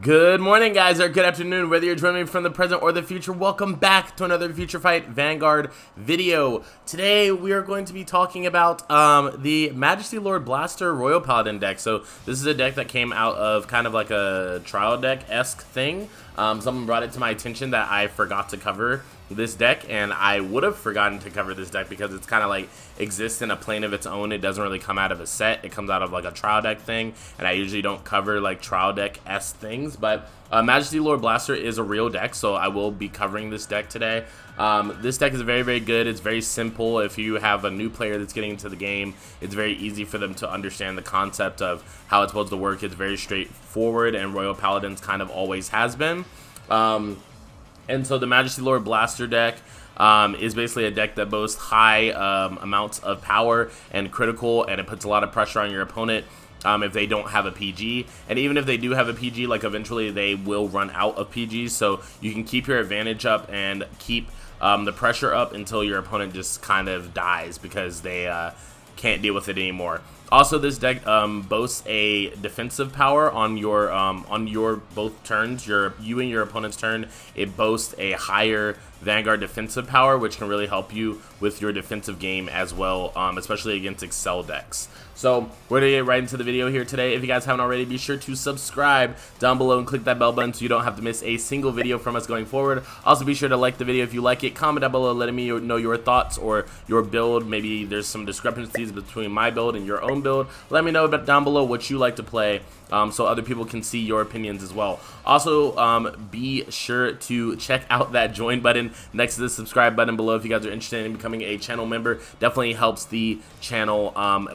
Good morning, guys, or good afternoon, whether you're joining me from the present or the future. Welcome back to another FutureFight Vanguard video. Today, we are going to be talking about the Majesty Lord Blaster Royal Paladin deck. So, this is a deck that came out of kind of like a trial deck-esque thing. Someone brought it to my attention that I forgot to cover this deck, and I would have forgotten to cover this deck because it's kind of like exists in a plane of its own. It doesn't really come out of a set. It comes out of like a trial deck thing, and I usually don't cover like trial deck-esque things, but Majesty Lord Blaster is a real deck, so I will be covering this deck today. This deck is very, very good. It's very simple. If you have a new player that's getting into the game, it's very easy for them to understand the concept of how it's supposed to work. It's very straightforward, and Royal Paladins kind of always has been. And so the Majesty Lord Blaster deck is basically a deck that boasts high amounts of power and critical, and it puts a lot of pressure on your opponent if they don't have a PG. And even if they do have a PG, like eventually they will run out of PGs, so you can keep your advantage up and keep the pressure up until your opponent just kind of dies because they can't deal with it anymore. Also, this deck boasts a defensive power on your both turns. You and your opponent's turn. It boasts a higher Vanguard defensive power, which can really help you with your defensive game as well, especially against Excel decks. So we're gonna get right into the video here today. If you guys haven't already, be sure to subscribe down below and click that bell button so you don't have to miss a single video from us going forward. Also, be sure to like the video if you like it. Comment down below letting me know your thoughts or your build. Maybe there's some discrepancies between my build and your own build. Let me know about down below what you like to play, so other people can see your opinions as well. Also, be sure to check out that join button next to the subscribe button below if you guys are interested in becoming a channel member. Definitely helps the channel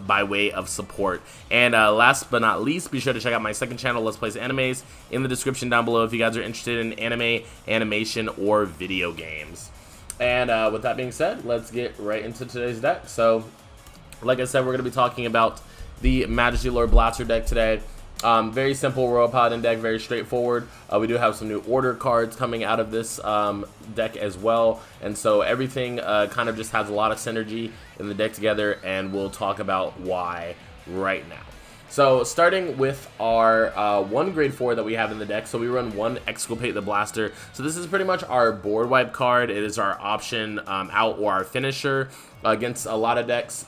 by way of support. And last but not least, be sure to check out my second channel, Let's Plays Animes, in the description down below if you guys are interested in anime, animation, or video games. And with that being said, let's get right into today's deck. So, like I said, we're going to be talking about the Majesty Lord Blaster deck today. Very simple Royal Paladin deck, very straightforward. We do have some new order cards coming out of this deck as well, and so everything kind of just has a lot of synergy in the deck together, and we'll talk about why right now. So starting with our one grade 4 that we have in the deck, so we run one Exculpate the Blaster. So this is pretty much our board wipe card. It is our option out or our finisher against a lot of decks.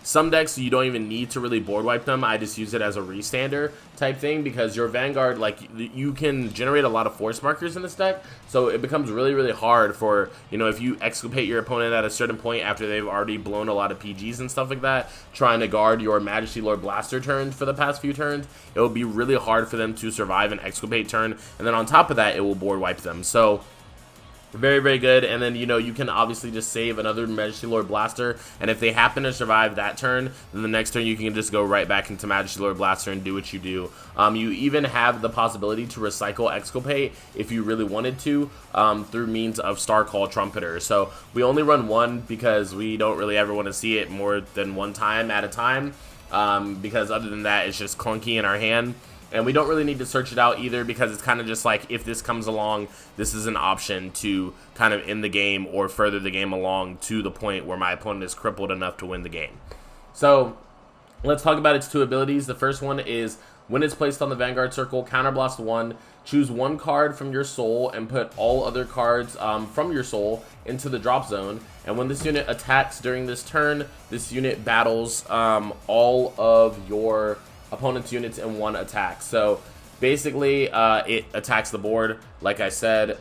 Some decks you don't even need to really board wipe them. I just use it as a restander type thing because your Vanguard, like, you can generate a lot of force markers in this deck, so it becomes really, really hard for, you know, if you exculpate your opponent at a certain point after they've already blown a lot of PGs and stuff like that, trying to guard your Majesty Lord Blaster turns for the past few turns, it will be really hard for them to survive an exculpate turn, and then on top of that, it will board wipe them. So very, very good. And then, you know, you can obviously just save another Majesty Lord Blaster, and if they happen to survive that turn, then the next turn you can just go right back into Majesty Lord Blaster and do what you do. You even have the possibility to recycle Exculpate if you really wanted to, through means of Starcall Trumpeter. So we only run one because we don't really ever want to see it more than one time at a time, because other than that, it's just clunky in our hand. And we don't really need to search it out either because it's kind of just like, if this comes along, this is an option to kind of end the game or further the game along to the point where my opponent is crippled enough to win the game. So let's talk about its two abilities. The first one is, when it's placed on the Vanguard circle, counterblast 1, choose one card from your soul and put all other cards from your soul into the drop zone. And when this unit attacks during this turn, this unit battles all of your opponent's units in one attack. So basically it attacks the board. Like I said,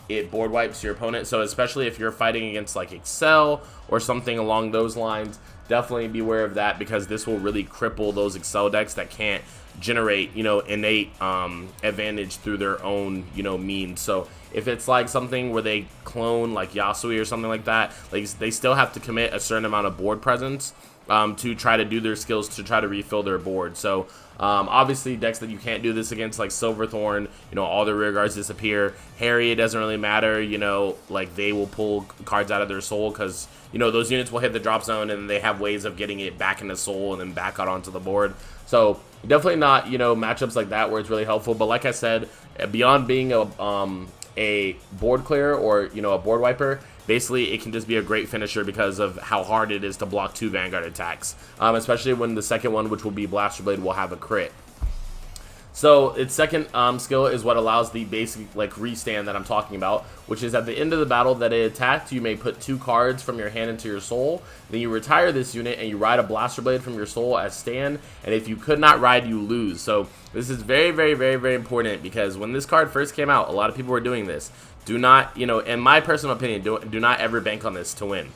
it board wipes your opponent, so especially if you're fighting against like Excel or something along those lines, definitely beware of that because this will really cripple those Excel decks that can't generate, you know, innate advantage through their own, you know, means. So if it's like something where they clone like Yasui or something like that, like they still have to commit a certain amount of board presence to try to do their skills to try to refill their board. So obviously decks that you can't do this against, like Silverthorn, you know, all their rear guards disappear. Harry, it doesn't really matter, you know, like they will pull cards out of their soul because, you know, those units will hit the drop zone and they have ways of getting it back into soul and then back out onto the board. So definitely not, you know, matchups like that where it's really helpful. But like I said, beyond being a board clear or, you know, a board wiper, basically it can just be a great finisher because of how hard it is to block 2 Vanguard attacks, especially when the second one, which will be Blaster Blade, will have a crit. So its second skill is what allows the basic like restand that I'm talking about, which is at the end of the battle that it attacked, you may put 2 cards from your hand into your soul. Then you retire this unit and you ride a blaster blade from your soul as stand. And if you could not ride, you lose. So this is very, very, very, very important, because when this card first came out, a lot of people were doing this. Do not, in my personal opinion, do not ever bank on this to win.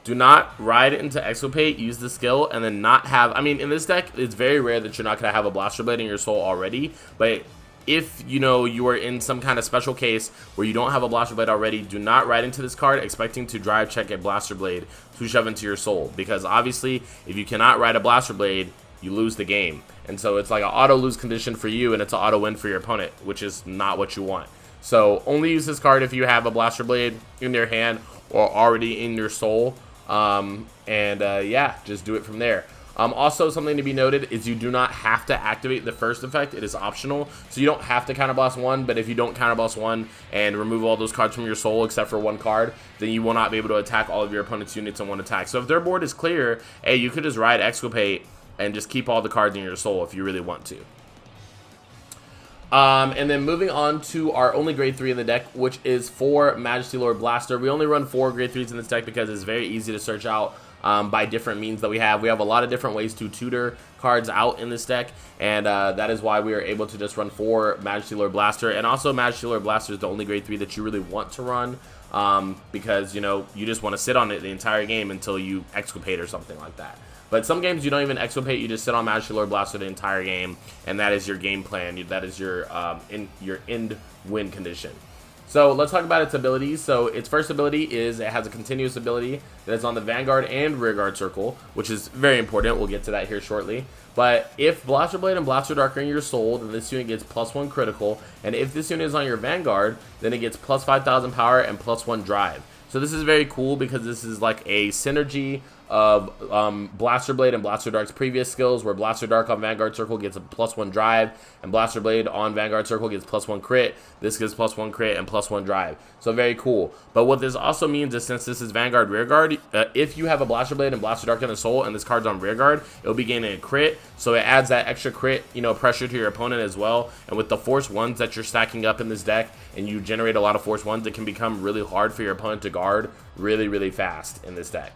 Do not ride into Exculpate, use the skill, and then not have... I mean, in this deck, it's very rare that you're not going to have a Blaster Blade in your soul already. But if, you are in some kind of special case where you don't have a Blaster Blade already, do not ride into this card expecting to drive check a Blaster Blade to shove into your soul. Because, obviously, if you cannot ride a Blaster Blade, you lose the game. And so it's like an auto-lose condition for you, and it's an auto-win for your opponent, which is not what you want. So, only use this card if you have a Blaster Blade in your hand or already in your soul. Yeah, just do it from there. Also, something to be noted is you do not have to activate the first effect. It is optional, so you don't have to counterblast 1, but if you don't counterblast 1 and remove all those cards from your soul except for 1 card, then you will not be able to attack all of your opponent's units in 1 attack. So if their board is clear, hey, you could just ride Exculpate and just keep all the cards in your soul if you really want to. And then moving on to our only grade 3 in the deck, which is for Majesty Lord Blaster. We only run 4 grade 3s in this deck because it's very easy to search out by different means that we have. We have a lot of different ways to tutor cards out in this deck, and that is why we are able to just run 4 Majesty Lord Blaster. And also, Majesty Lord Blaster is the only grade 3 that you really want to run, because, you just want to sit on it the entire game until you Exculpate or something like that. But some games you don't even Exculpate, you just sit on Majesty Lord Blaster the entire game, and that is your game plan. That is your end win condition. So let's talk about its abilities. So its first ability is it has a continuous ability that is on the Vanguard and Rearguard circle, which is very important. We'll get to that here shortly. But if Blaster Blade and Blaster Dark are in your soul, then this unit gets +1 critical. And if this unit is on your Vanguard, then it gets plus 5,000 power and +1 drive. So this is very cool because this is like a synergy of Blaster Blade and Blaster Dark's previous skills, where Blaster Dark on Vanguard Circle gets a +1 drive, and Blaster Blade on Vanguard Circle gets +1 crit. This gives +1 crit and +1 drive. So very cool. But what this also means is, since this is Vanguard Rearguard, if you have a Blaster Blade and Blaster Dark in the soul and this card's on Rearguard, it'll be gaining a crit. So it adds that extra crit, pressure to your opponent as well. And with the Force 1s that you're stacking up in this deck, and you generate a lot of Force 1s, it can become really hard for your opponent to guard really, really fast in this deck.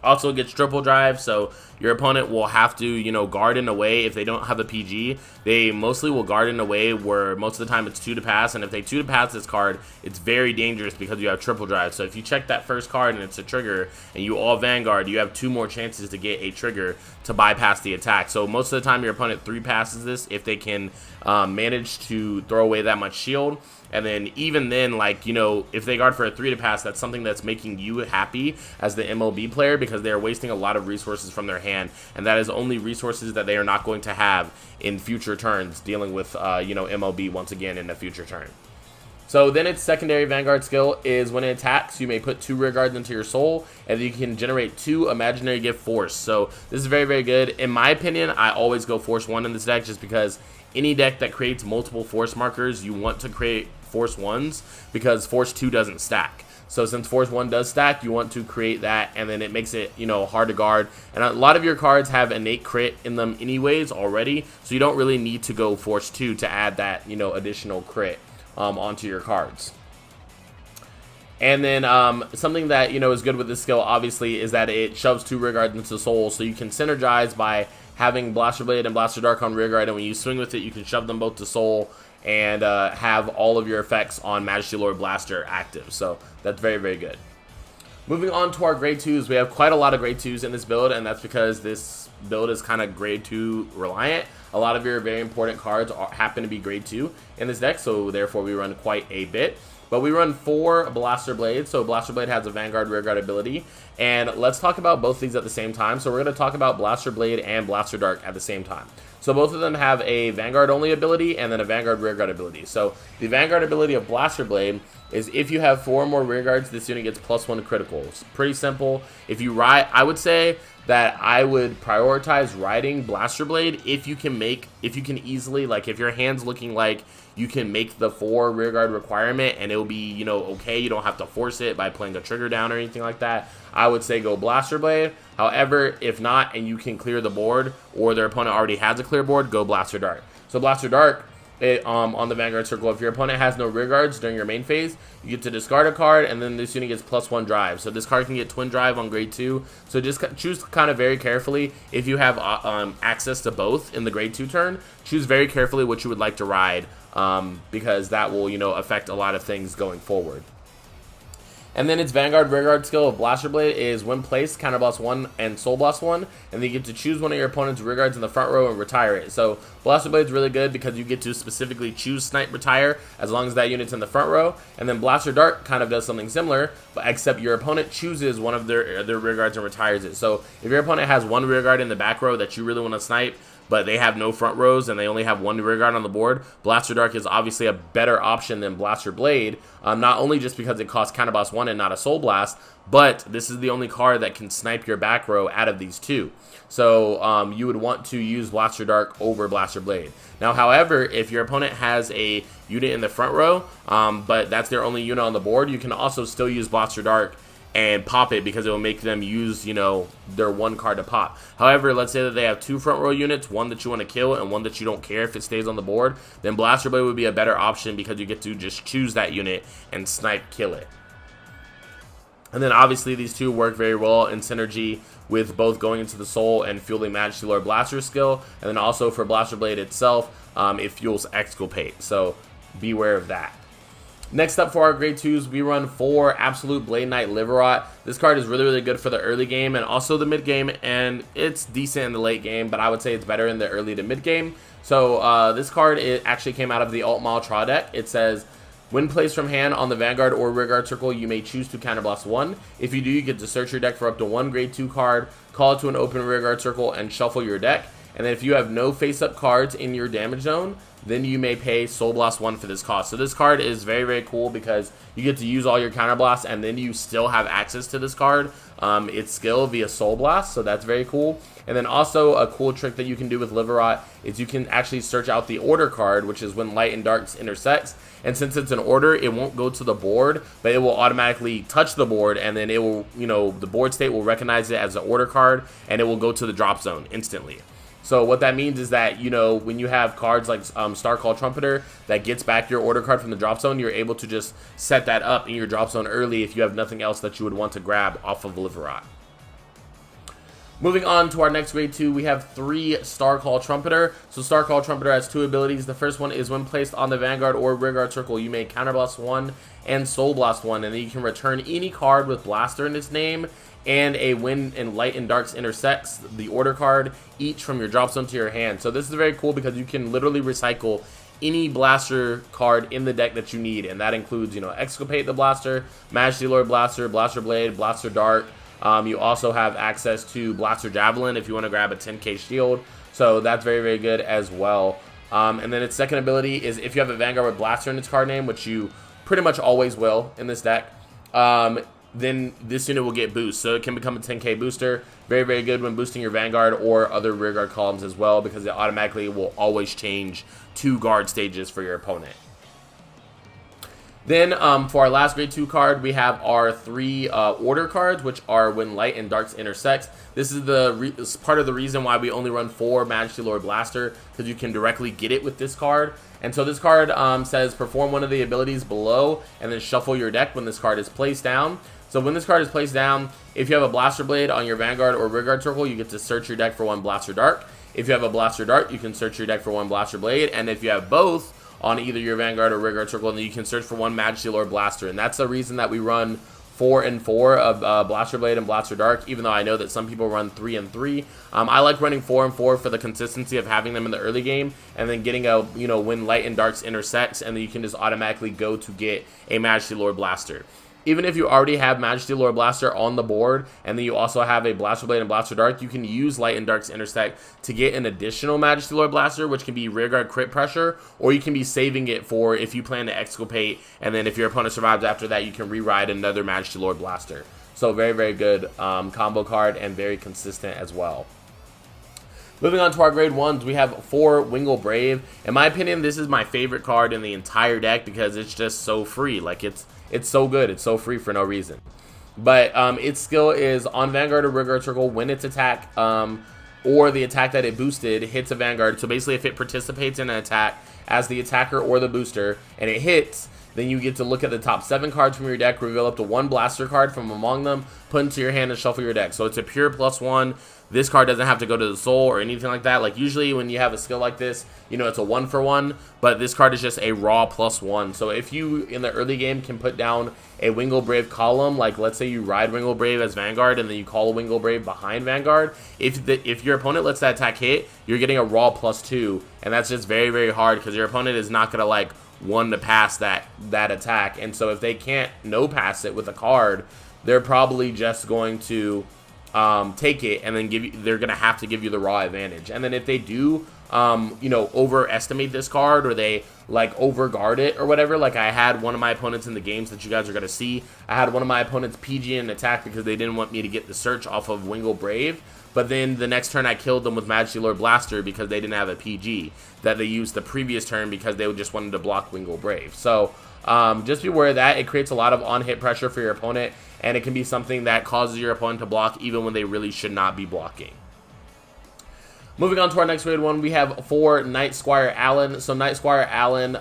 Also gets triple drive, so your opponent will have to, guard in a way. If they don't have a PG, they mostly will guard in a way where most of the time it's 2 to pass, and if they 2 to pass this card, it's very dangerous because you have triple drive. So if you check that first card and it's a trigger, and you all Vanguard, you have 2 more chances to get a trigger to bypass the attack. So most of the time your opponent 3 passes this if they can manage to throw away that much shield. And then even then, if they guard for a 3 to pass, that's something that's making you happy as the MLB player, because they're wasting a lot of resources from their hand, and that is only resources that they are not going to have in future turns, dealing with, MLB once again in a future turn. So then its secondary Vanguard skill is when it attacks, you may put 2 rear guards into your soul, and you can generate 2 imaginary gift force. So this is very, very good. In my opinion, I always go Force 1 in this deck, just because any deck that creates multiple force markers, you want to create Force 1s, because Force 2 doesn't stack. So since Force 1 does stack, you want to create that, and then it makes it, hard to guard. And a lot of your cards have innate crit in them anyways already, so you don't really need to go Force 2 to add that, additional crit onto your cards. And then something that, is good with this skill, obviously, is that it shoves 2 rear guards into soul, so you can synergize by having Blaster Blade and Blaster Dark on rear guard, and when you swing with it, you can shove them both to soul and have all of your effects on Majesty Lord Blaster active. So that's very, very good. Moving on to our grade 2s, we have quite a lot of grade 2s in this build, and that's because this build is kind of grade 2 reliant. A lot of your very important cards happen to be grade 2 in this deck, so therefore we run quite a bit. But we run 4 Blaster Blades, so Blaster Blade has a Vanguard Rearguard ability. And let's talk about both these at the same time. So we're going to talk about Blaster Blade and Blaster Dark at the same time. So both of them have a Vanguard only ability and then a Vanguard Rearguard ability. So the Vanguard ability of Blaster Blade is if you have 4 or more rearguards, this unit gets +1 critical. It's pretty simple. If you ride, I would say that I would prioritize riding Blaster Blade if you can easily, like if your hand's looking like you can make the 4 rearguard requirement and it'll be, you know, okay, you don't have to force it by playing a trigger down or anything like that, I would say go Blaster Blade. However, if not and you can clear the board or their opponent already has a clear board, go Blaster Dart. So Blaster Dart, on the Vanguard circle, if your opponent has no rear guards during your main phase, you get to discard a card, and then this unit gets +1 drive. So this card can get twin drive on grade 2. So just choose kind of very carefully. If you have access to both in the grade 2 turn, choose very carefully what you would like to ride, because that will, you know, affect a lot of things going forward. And then its Vanguard rearguard skill of Blaster Blade is when placed, counterblast 1 and soul blast 1, and then you get to choose one of your opponent's rearguards in the front row and retire it. So Blaster Blade is really good because you get to specifically choose snipe retire as long as that unit's in the front row. And then Blaster Dart kind of does something similar, but except your opponent chooses one of their rearguards and retires it. So if your opponent has one rearguard in the back row that you really want to snipe, but they have no front rows and they only have one rearguard on the board, Blaster Dart is obviously a better option than Blaster Blade, not only just because it costs counterblast 1 and not a soul blast, but this is the only card that can snipe your back row out of these two. So you would want to use Blaster Dart over Blaster Blade. Now, however, if your opponent has a unit in the front row, but that's their only unit on the board, you can also still use Blaster Dart and pop it because it will make them use, you know, their one card to pop. However, let's say that they have 2 front row units, one that you want to kill and one that you don't care if it stays on the board, then Blaster Blade would be a better option because you get to just choose that unit and snipe kill it. And then obviously these two work very well in synergy with both going into the soul and fueling Majesty Lord Blaster skill, and then also for Blaster Blade itself, it fuels Exculpate, so beware of that. Next up for our grade 2s, we run 4 Absolute Blade Knight Liverot. This card is really, really good for the early game and also the mid game, and it's decent in the late game, but I would say it's better in the early to mid game. So this card, it actually came out of the Alt Mal Tra deck. It says, when placed from hand on the Vanguard or rearguard circle, you may choose to counterblast 1. If you do, you get to search your deck for up to 1 grade 2 card, call it to an open rearguard circle, and shuffle your deck. And then if you have no face-up cards in your damage zone, then you may pay Soul Blast 1 for this cost. So this card is very, very cool because you get to use all your counter blasts and then you still have access to this card. Its skill via Soul Blast, so that's very cool. And then also a cool trick that you can do with Liverot is you can actually search out the order card, which is when light and darks intersects. And since it's an order, it won't go to the board, but it will automatically touch the board, and then it will, you know, the board state will recognize it as an order card, and it will go to the drop zone instantly. So what that means is that, you know, when you have cards like Starcall Trumpeter that gets back your order card from the drop zone, you're able to just set that up in your drop zone early if you have nothing else that you would want to grab off of Liverot. Moving on to our next grade 2, we have 3 Starcall Trumpeter. So Starcall Trumpeter has 2 abilities. The first one is when placed on the Vanguard or rearguard circle, you may Counterblast 1 and Soul Blast 1, and then you can return any card with Blaster in its name and a when and light and darks intersects the order card, each from your drop zone to your hand. So this is very cool because you can literally recycle any Blaster card in the deck that you need, and that includes, you know, Exculpate the Blaster, Majesty Lord Blaster, Blaster Blade, Blaster Dart. You also have access to Blaster Javelin if you want to grab a 10k shield, so that's very, very good as well. And then its second ability is if you have a Vanguard with Blaster in its card name, which you pretty much always will in this deck, then this unit will get boost, so it can become a 10k booster. Very, very good when boosting your Vanguard or other rearguard columns as well, because it automatically will always change 2 guard stages for your opponent. Then for our last grade 2 card, we have our 3 order cards, which are when light and darks intersects. This is part of the reason why we only run 4 Majesty Lord Blaster, because you can directly get it with this card. And so this card says perform one of the abilities below and then shuffle your deck when this card is placed down. So when this card is placed down, if you have a Blaster Blade on your Vanguard or rearguard circle, you get to search your deck for 1 Blaster Dart. If you have a Blaster Dart, you can search your deck for 1 Blaster Blade. And if you have both on either your Vanguard or rearguard circle, then you can search for 1 Majesty Lord Blaster. And that's the reason that we run 4 and 4 of Blaster Blade and Blaster Dark, even though I know that some people run 3 and 3. I like running 4 and 4 for the consistency of having them in the early game, and then getting a, you know, when light and darks intersects, and then you can just automatically go to get a Majesty Lord Blaster. Even if you already have Majesty Lord Blaster on the board, and then you also have a Blaster Blade and Blaster Dark, you can use Light and Darks Intersect to get an additional Majesty Lord Blaster, which can be rearguard crit pressure, or you can be saving it for if you plan to Exculpate, and then if your opponent survives after that, you can re-ride another Majesty Lord Blaster. So very, very good combo card and very consistent as well. Moving on to our grade 1s, we have 4 Wingull Brave. In my opinion, this is my favorite card in the entire deck because it's just so free. Like, it's so good. It's so free for no reason. But its skill is on Vanguard or Rearguard Circle when its attack or the attack that it boosted hits a Vanguard. So basically, if it participates in an attack as the attacker or the booster and it hits, then you get to look at the top 7 cards from your deck, reveal up to 1 blaster card from among them, put into your hand, and shuffle your deck. So it's a pure +1. This card doesn't have to go to the soul or anything like that. Like, usually when you have a skill like this, you know, it's a 1-for-1, but this card is just a raw +1. So if you, in the early game, can put down a Wingull Brave column, like let's say you ride Wingull Brave as Vanguard and then you call a Wingull Brave behind Vanguard, if your opponent lets that attack hit, you're getting a raw +2, and that's just very, very hard because your opponent is not going to, like, one to pass that attack. And so if they can't no pass it with a card, they're probably just going to take it and then they're gonna have to give you the raw advantage. And then if they do you know, overestimate this card, or they like overguard it or whatever, like I had one of my opponents in the games that you guys are gonna see, I had one of my opponents PG in an attack because they didn't want me to get the search off of Wingull Brave. But then the next turn I killed them with Majesty Lord Blaster because they didn't have a PG that they used the previous turn because they just wanted to block Wingull Brave. So just be aware of that. It creates a lot of on-hit pressure for your opponent, and it can be something that causes your opponent to block even when they really should not be blocking. Moving on to our next grade 1, we have 4 Knight Squire Allen. So Knight Squire Allen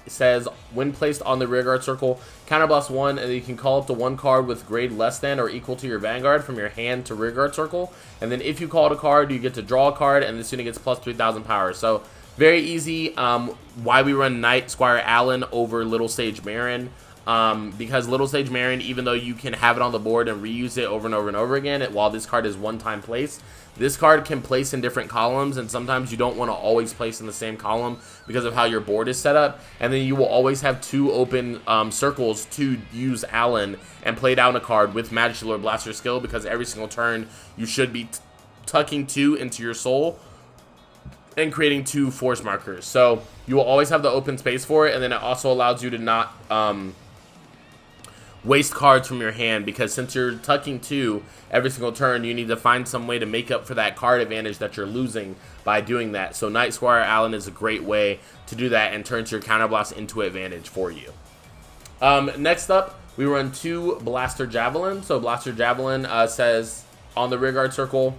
says, when placed on the rearguard circle, counterblast 1, and you can call up to 1 card with grade less than or equal to your Vanguard from your hand to rearguard circle. And then if you call it a card, you get to draw a card, and this unit gets plus 3,000 power. So very easy. Why we run Knight Squire Allen over Little Sage Marin. Because Little Sage Marin, even though you can have it on the board and reuse it over and over and over again, while this card is one-time place, this card can place in different columns, and sometimes you don't want to always place in the same column because of how your board is set up, and then you will always have 2 open circles to use Allen and play down a card with Majesty Lord Blaster skill, because every single turn you should be tucking 2 into your soul and creating 2 force markers. So you will always have the open space for it, and then it also allows you to not waste cards from your hand, because since you're tucking 2 every single turn, you need to find some way to make up for that card advantage that you're losing by doing that. So Knight Squire Allen is a great way to do that and turns your counterblast into advantage for you. Next up, we run 2 Blaster Javelin. So Blaster Javelin says on the rearguard circle,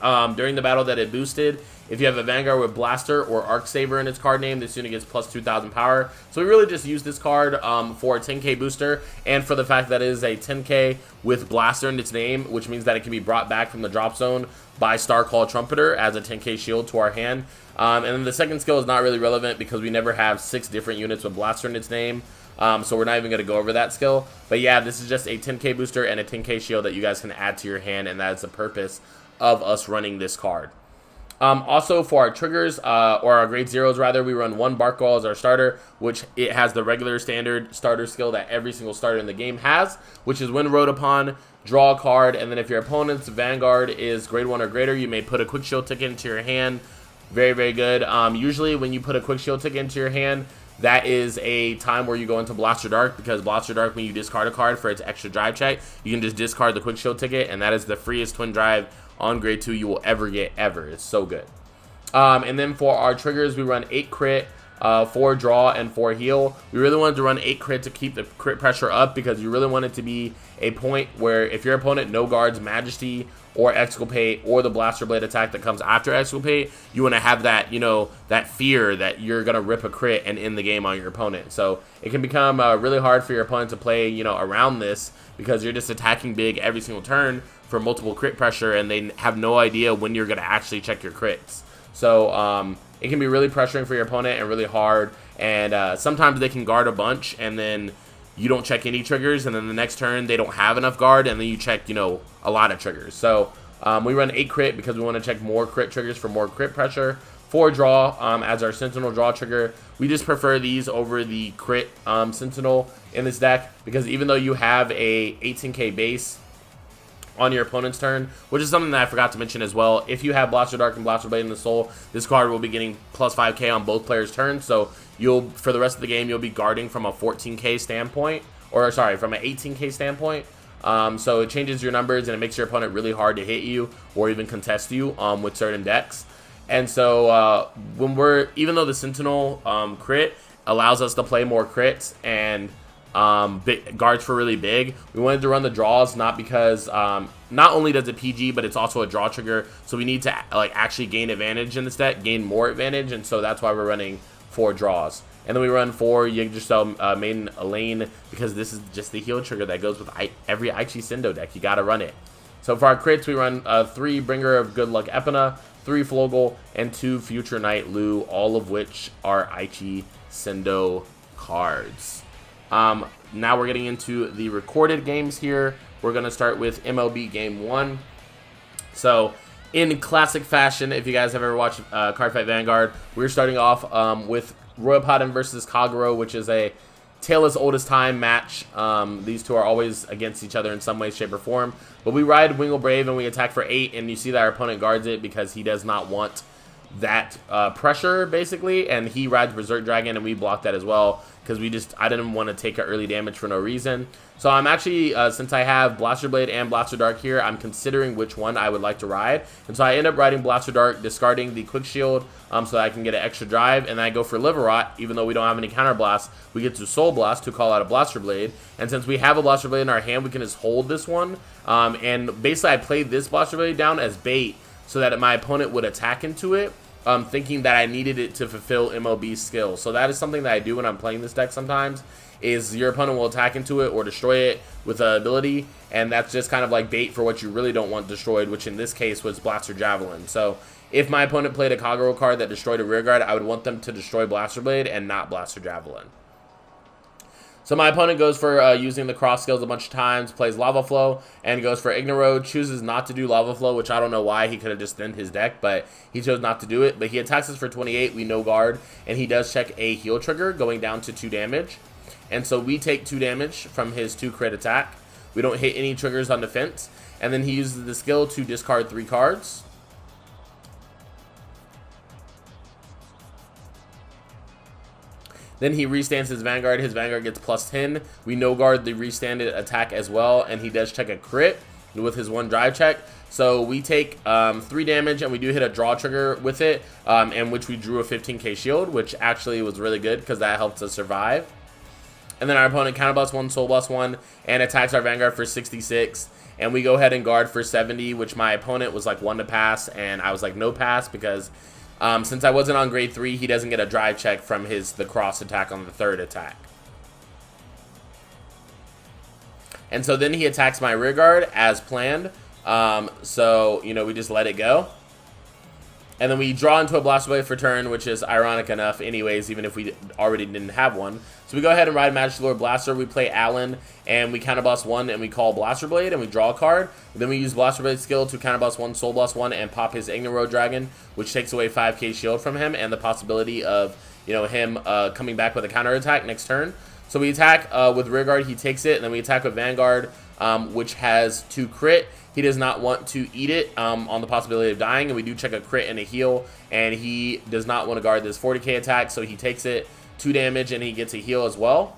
during the battle that it boosted, if you have a Vanguard with Blaster or Arc Saver in its card name, this unit gets plus 2,000 power. So we really just use this card for a 10k booster, and for the fact that it is a 10k with Blaster in its name, which means that it can be brought back from the drop zone by Starcall Trumpeter as a 10k shield to our hand. And then the second skill is not really relevant because we never have 6 different units with Blaster in its name. So we're not even going to go over that skill. But yeah, this is just a 10k booster and a 10k shield that you guys can add to your hand, and that is the purpose of us running this card. Also, for our triggers, or our grade 0s rather, we run 1 Barkall as our starter, which it has the regular standard starter skill that every single starter in the game has, which is when rode upon, draw a card, and then if your opponent's Vanguard is grade 1 or greater, you may put a quick shield ticket into your hand. Very, very good. Usually when you put a quick shield ticket into your hand, that is a time where you go into Blaster Dark, because Blaster Dark, when you discard a card for its extra drive check, you can just discard the quick shield ticket, and that is the freest twin drive on grade 2 you will ever get ever. It's so good. And then for our triggers, we run 8 crit, 4 draw, and 4 heal. We really wanted to run 8 crit to keep the crit pressure up, because you really want it to be a point where if your opponent no guards Majesty or Exculpate or the Blaster Blade attack that comes after Exculpate, you want to have that, you know, that fear that you're going to rip a crit and end the game on your opponent. So it can become really hard for your opponent to play, you know, around this, because you're just attacking big every single turn for multiple crit pressure, and they have no idea when you're going to actually check your crits. So it can be really pressuring for your opponent and really hard, and sometimes they can guard a bunch and then you don't check any triggers, and then the next turn they don't have enough guard, and then you check, you know, a lot of triggers. So we run 8 crit because we want to check more crit triggers for more crit pressure. 4 draw as our Sentinel draw trigger. We just prefer these over the crit Sentinel in this deck, because even though you have a 18k base on your opponent's turn, which is something that I forgot to mention as well, if you have Blaster Dark and Blaster Blade in the soul, this card will be getting plus 5k on both players' turns, so you'll, for the rest of the game, you'll be guarding from a 14k standpoint, or sorry, from an 18k standpoint, So it changes your numbers and it makes your opponent really hard to hit you or even contest you with certain decks. And so even though the Sentinel crit allows us to play more crits and guards for really big, we wanted to run the draws, not because not only does it PG, but it's also a draw trigger, so we need to like actually gain advantage in this deck, gain more advantage, and so that's why we're running 4 draws. And then we run 4 Yggdrasil main lane, because this is just the heal trigger that goes with every Aichi Sendo deck. You gotta run it. So for our crits, we run 3 Bringer of Good Luck Epona, 3 Flogel, and 2 Future Knight Lu, all of which are Aichi Sendo cards. Now we're getting into the recorded games here. We're going to start with MLB Game 1. So, in classic fashion, if you guys have ever watched Cardfight Vanguard, we're starting off with Patton versus Kaguro, which is a tale as old as time match. These two are always against each other in some way, shape, or form. But we ride Wingle Brave and we attack for 8, and you see that our opponent guards it because he does not want that pressure, basically, and he rides Berserk Dragon, and we block that as well because I didn't want to take an early damage for no reason. So I'm actually, since I have Blaster Blade and Blaster Dark here, I'm considering which one I would like to ride, and so I end up riding Blaster Dark, discarding the Quick Shield so that I can get an extra drive, and then I go for Liver Rot. Even though we don't have any Counter Blast, we get to Soul Blast to call out a Blaster Blade, and since we have a Blaster Blade in our hand, we can just hold this one, and basically I played this Blaster Blade down as bait so that my opponent would attack into it, thinking that I needed it to fulfill MLB's skill. So that is something that I do when I'm playing this deck sometimes, is your opponent will attack into it or destroy it with an ability, and that's just kind of like bait for what you really don't want destroyed, which in this case was Blaster Javelin. So if my opponent played a Kaguro card that destroyed a rearguard, I would want them to destroy Blaster Blade and not Blaster Javelin. So my opponent goes for using the cross skills a bunch of times, plays Lava Flow, and goes for Ignoro, chooses not to do Lava Flow, which I don't know why. He could have just thinned his deck, but he chose not to do it. But he attacks us for 28, we no guard, and he does check a heal trigger, going down to 2 damage. And so we take 2 damage from his 2 crit attack. We don't hit any triggers on defense. And then he uses the skill to discard 3 cards. Then he restands his Vanguard. His Vanguard gets plus 10. We no guard the restanded attack as well, and he does check a crit with his 1 drive check. So we take 3 damage, and we do hit a draw trigger with it, in which we drew a 15k shield, which actually was really good because that helped us survive. And then our opponent counterblast 1, soul blast 1, and attacks our Vanguard for 66. And we go ahead and guard for 70, which my opponent was like 1 to pass, and I was like no pass because since I wasn't on grade 3, he doesn't get a drive check from the cross attack on the 3rd attack. And so then he attacks my rear guard as planned. So, you know, we just let it go. And then we draw into a Blaster Blade for turn, which is ironic enough anyways, even if we already didn't have one. So we go ahead and ride Majesty Lord Blaster. We play Allen, and we counterblast 1, and we call Blaster Blade, and we draw a card. Then we use Blaster Blade skill to counterblast 1, soul blast 1, and pop his Ignoro Dragon, which takes away 5k shield from him, and the possibility of, you know, him coming back with a counter attack next turn. So we attack with Rearguard, he takes it, and then we attack with Vanguard, which has 2 crit. He does not want to eat it on the possibility of dying, and we do check a crit and a heal, and he does not want to guard this 40k attack, so he takes it, 2 damage, and he gets a heal as well.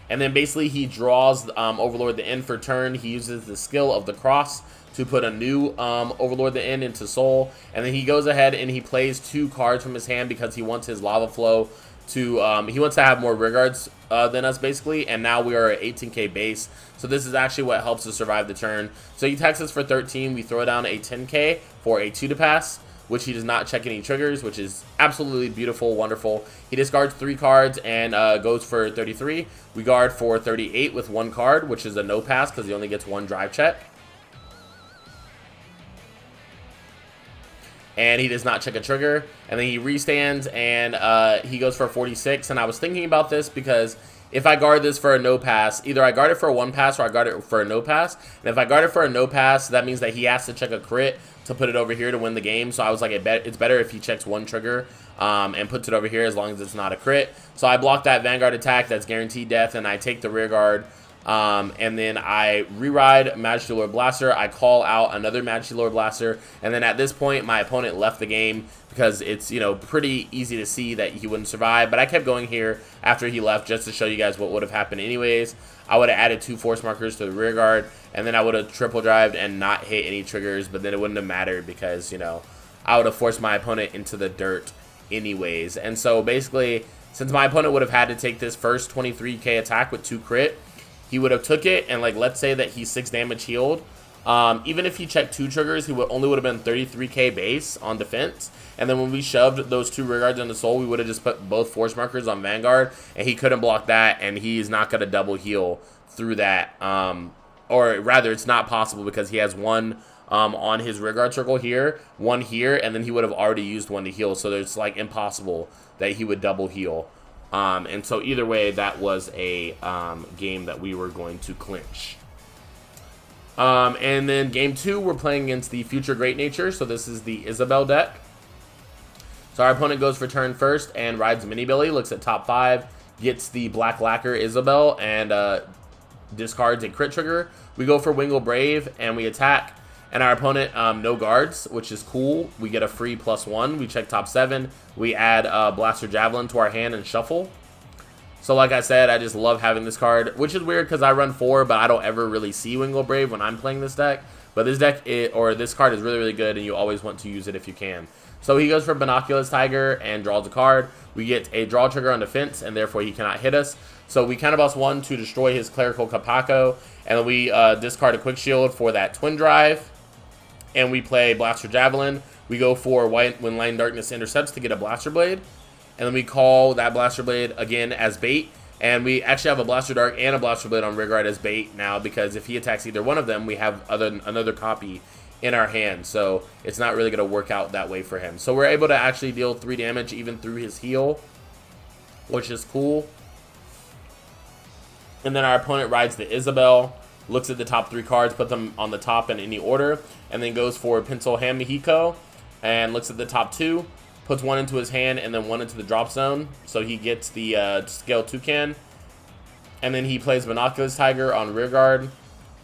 And then basically he draws Overlord the End for turn. He uses the skill of the cross to put a new Overlord the End into soul, and then he goes ahead and he plays 2 cards from his hand because he wants his Lava Flow to, he wants to have more rearguards than us basically, and now we are at 18k base, so this is actually what helps us survive the turn. So he attacks us for 13, we throw down a 10k for a 2 to pass, which he does not check any triggers, which is absolutely beautiful, wonderful. He discards 3 cards and goes for 33. We guard for 38 with 1 card, which is a no pass because he only gets 1 drive check. And he does not check a trigger, and then he restands, and he goes for a 46, and I was thinking about this because if I guard this for a no pass, either I guard it for a 1 pass or I guard it for a no pass, and if I guard it for a no pass, that means that he has to check a crit to put it over here to win the game, so I was like, it's better if he checks 1 trigger and puts it over here as long as it's not a crit. So I block that Vanguard attack, that's guaranteed death, and I take the rear guard And then I re-ride Majesty Lord Blaster. I call out another Majesty Lord Blaster. And then at this point, my opponent left the game because it's, you know, pretty easy to see that he wouldn't survive. But I kept going here after he left just to show you guys what would have happened anyways. I would have added 2 force markers to the rear guard, and then I would have triple drived and not hit any triggers, but then it wouldn't have mattered because, you know, I would have forced my opponent into the dirt anyways. And so basically, since my opponent would have had to take this first 23k attack with 2 crit, he would have took it, and like, let's say that he's 6 damage healed. Even if he checked 2 triggers, he only would have been 33k base on defense. And then when we shoved those 2 rear guards into soul, we would have just put both force markers on Vanguard, and he couldn't block that, and he's not going to double heal through that. Or rather, it's not possible because he has 1 on his rear guard circle here, 1 here, and then he would have already used 1 to heal. So it's like impossible that he would double heal. And so either way, that was a game that we were going to clinch. And then game 2, we're playing against the Future Great Nature. So this is the Isabel deck. So our opponent goes for turn first and rides Mini Billy, looks at top 5, gets the Black Lacquer Isabel, and discards a crit trigger. We go for Wingle Brave, and we attack. And our opponent, no guards, which is cool. We get a free +1. We check top 7. We add Blaster Javelin to our hand and shuffle. So like I said, I just love having this card, which is weird because I run 4, but I don't ever really see Wingle Brave when I'm playing this deck. But this deck, this card is really, really good, and you always want to use it if you can. So he goes for Binoculars Tiger and draws a card. We get a draw trigger on defense, and therefore he cannot hit us. So we counterboss 1 to destroy his Clerical Capaco, and then we discard a Quick Shield for that Twin Drive. And we play Blaster Javelin. We go for when Light and Darkness intercepts to get a Blaster Blade. And then we call that Blaster Blade again as bait. And we actually have a Blaster Dark and a Blaster Blade on rearguard as bait now, because if he attacks either one of them, we have another copy in our hand. So it's not really going to work out that way for him. So we're able to actually deal 3 damage even through his heal, which is cool. And then our opponent rides the Isabel, looks at the top 3 cards, put them on the top in any order, and then goes for Pencil Ham Mexico and looks at the top 2, puts 1 into his hand and then 1 into the drop zone. So he gets the Scale Toucan. And then he plays Binoculars Tiger on rearguard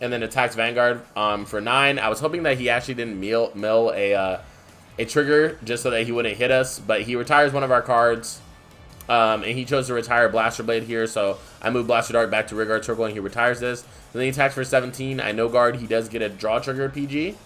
and then attacks Vanguard for 9. I was hoping that he actually didn't mill a trigger just so that he wouldn't hit us, but he retires one of our cards. And he chose to retire Blaster Blade here, so I move Blaster Dart back to rearguard circle and he retires this. Then he attacks for 17. I no guard. He does get a draw trigger PG.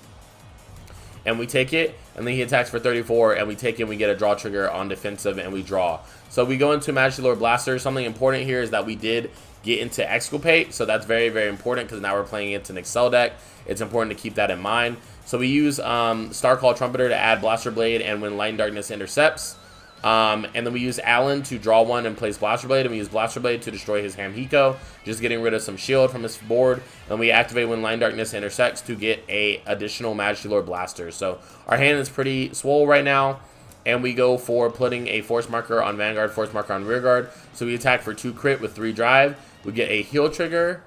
And we take it. And then he attacks for 34 and we take it and we get a draw trigger on defensive and we draw. So we go into Majesty Lord Blaster. Something important here is that we did get into Exculpate. So that's very, very important because now we're playing against an Excel deck. It's important to keep that in mind. So we use Starcall Trumpeter to add Blaster Blade and when Light and Darkness intercepts. And then we use Alan to draw 1 and place Blaster Blade, and we use Blaster Blade to destroy his Hamhiko, just getting rid of some shield from his board. And we activate when Light and Darkness intersects to get a additional Majesty Lord Blaster. So our hand is pretty swole right now, and we go for putting a Force Marker on Vanguard, Force Marker on Rearguard. So we attack for 2 crit with 3 drive. We get a heal trigger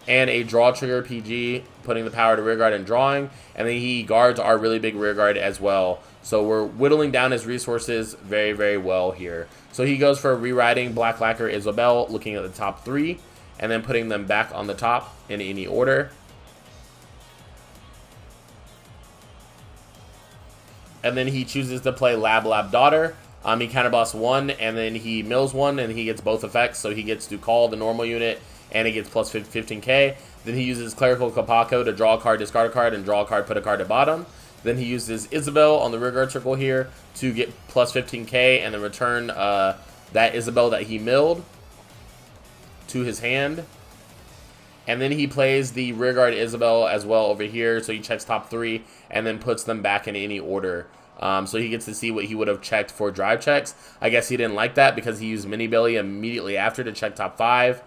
and a draw trigger PG, putting the power to rearguard and drawing. And then he guards our really big rearguard as well. So we're whittling down his resources very, very well here. So he goes for rewriting Black Lacquer Isabel, looking at the top 3, and then putting them back on the top in any order. And then he chooses to play Lab Daughter. He counterboss 1, and then he mills 1, and he gets both effects. So he gets to call the normal unit, and he gets plus 15k. Then he uses Clerical Capaco to draw a card, discard a card, and draw a card, put a card at bottom. Then he uses Isabel on the rearguard circle here to get plus 15k and then return that Isabel that he milled to his hand. And then he plays the rearguard Isabel as well over here. So he checks top 3 and then puts them back in any order. So he gets to see what he would have checked for drive checks. I guess he didn't like that because he used Mini Billy immediately after to check top 5.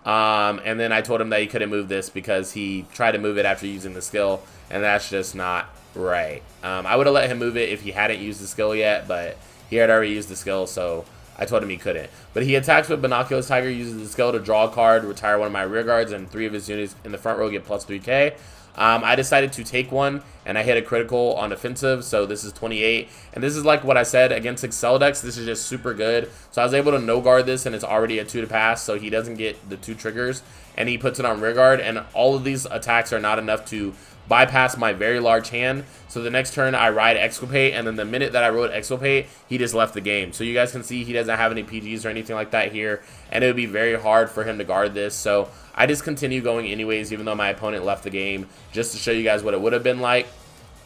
And then I told him that he couldn't move this because he tried to move it after using the skill. And that's just not right. I would have let him move it if he hadn't used the skill yet, but he had already used the skill, so I told him he couldn't. But he attacks with Binoculars Tiger, uses the skill to draw a card, retire one of my rear guards, and 3 of his units in the front row get plus 3k. I decided to take one, and I hit a critical on offensive, so this is 28. And this is like what I said, against Excel decks, this is just super good. So I was able to no guard this, and it's already a 2 to pass, so he doesn't get the 2 triggers, and he puts it on rear guard, and all of these attacks are not enough to bypass my very large hand. So the next turn I ride Exculpate, and then the minute that I rode Exculpate, he just left the game. So you guys can see he doesn't have any PGs or anything like that here, and it would be very hard for him to guard this. So I just continue going anyways, even though my opponent left the game, just to show you guys what it would have been like.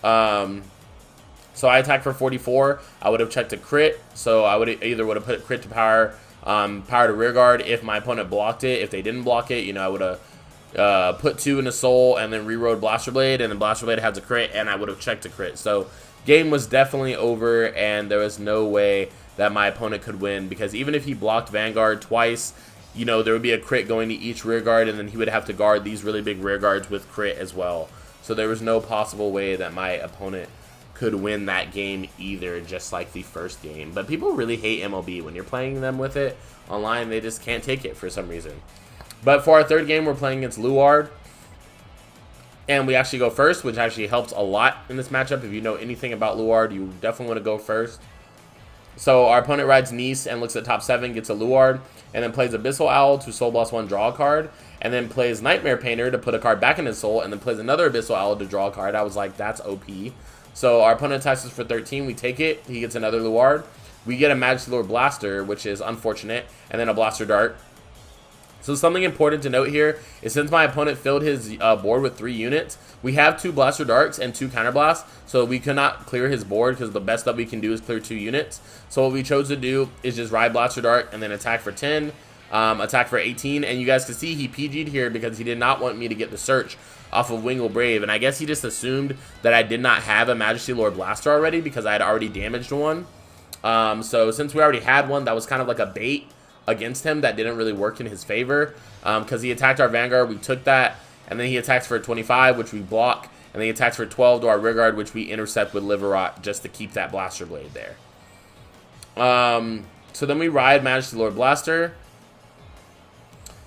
So I attacked for 44. I would have checked a crit, so I would have put crit to power, power to rear guard if my opponent blocked it. If they didn't block it, you know, I would have put 2 in the soul and then rerode Blaster Blade, and then Blaster Blade has a crit, and I would have checked a crit. So game was definitely over, and there was no way that my opponent could win, because even if he blocked Vanguard twice, you know, there would be a crit going to each rear guard, and then he would have to guard these really big rear guards with crit as well. So there was no possible way that my opponent could win that game either, just like the first game. But people really hate MLB. When you're playing them with it online, they just can't take it for some reason. But for our third game, we're playing against Luward, and we actually go first, which actually helps a lot in this matchup. If you know anything about Luward, you definitely want to go first. So our opponent rides Nice and looks at top 7, gets a Luward, and then plays Abyssal Owl to Soul Blast 1, draw a card, and then plays Nightmare Painter to put a card back in his soul, and then plays another Abyssal Owl to draw a card. I was like, that's OP. So our opponent attacks us for 13. We take it. He gets another Luward. We get a Majesty Lord Blaster, which is unfortunate, and then a Blaster Dart. So something important to note here is, since my opponent filled his board with 3 units, we have 2 Blaster Darts and 2 Counter Blasts, so we could not clear his board because the best that we can do is clear 2 units. So what we chose to do is just ride Blaster Dart and then attack for 10, attack for 18, and you guys can see he PG'd here because he did not want me to get the search off of Wingle Brave, and I guess he just assumed that I did not have a Majesty Lord Blaster already because I had already damaged one. So since we already had one, that was kind of like a bait against him that didn't really work in his favor, because he attacked our Vanguard, we took that, and then he attacks for 25, which we block, and then he attacks for 12 to our rear guard, which we intercept with Liverot just to keep that Blaster Blade there. So then we ride Majesty Lord Blaster,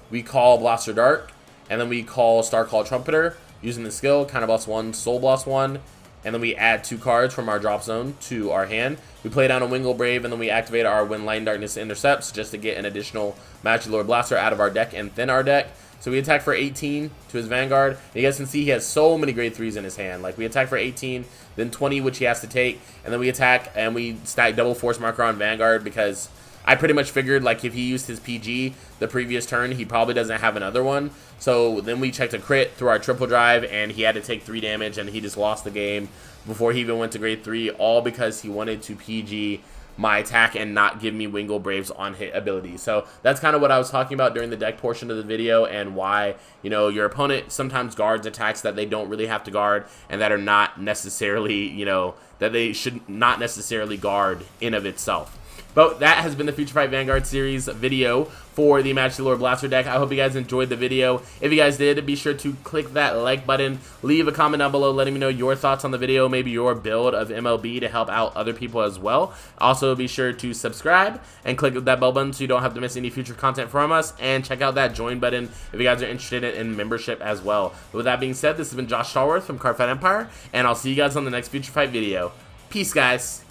we call Blaster Dart, and then we call Starcall Trumpeter using the skill, Counter Blast 1, Soul Blast 1, and then we add 2 cards from our drop zone to our hand. We play down a Wingle Brave, and then we activate our When Light and Darkness intercepts just to get an additional Majesty Lord Blaster out of our deck and thin our deck. So we attack for 18 to his Vanguard. And you guys can see he has so many grade 3s in his hand. Like, we attack for 18, then 20, which he has to take, and then we attack and we stack double Force Marker on Vanguard, because I pretty much figured, like, if he used his PG the previous turn, he probably doesn't have another one. So then we checked a crit through our triple drive, and he had to take 3 damage, and he just lost the game before he even went to grade 3, all because he wanted to PG my attack and not give me Wingle Brave's on-hit ability. So that's kind of what I was talking about during the deck portion of the video, and why, you know, your opponent sometimes guards attacks that they don't really have to guard, and that are not necessarily, you know, that they should not necessarily guard in of itself. But that has been the FutureFight Vanguard series video for the Majesty Lord Blaster deck. I hope you guys enjoyed the video. If you guys did, be sure to click that like button. Leave a comment down below letting me know your thoughts on the video, maybe your build of MLB to help out other people as well. Also, be sure to subscribe and click that bell button so you don't have to miss any future content from us. And check out that join button if you guys are interested in membership as well. But with that being said, this has been Josh Stallworth from Cardfight Empire, and I'll see you guys on the next FutureFight video. Peace, guys.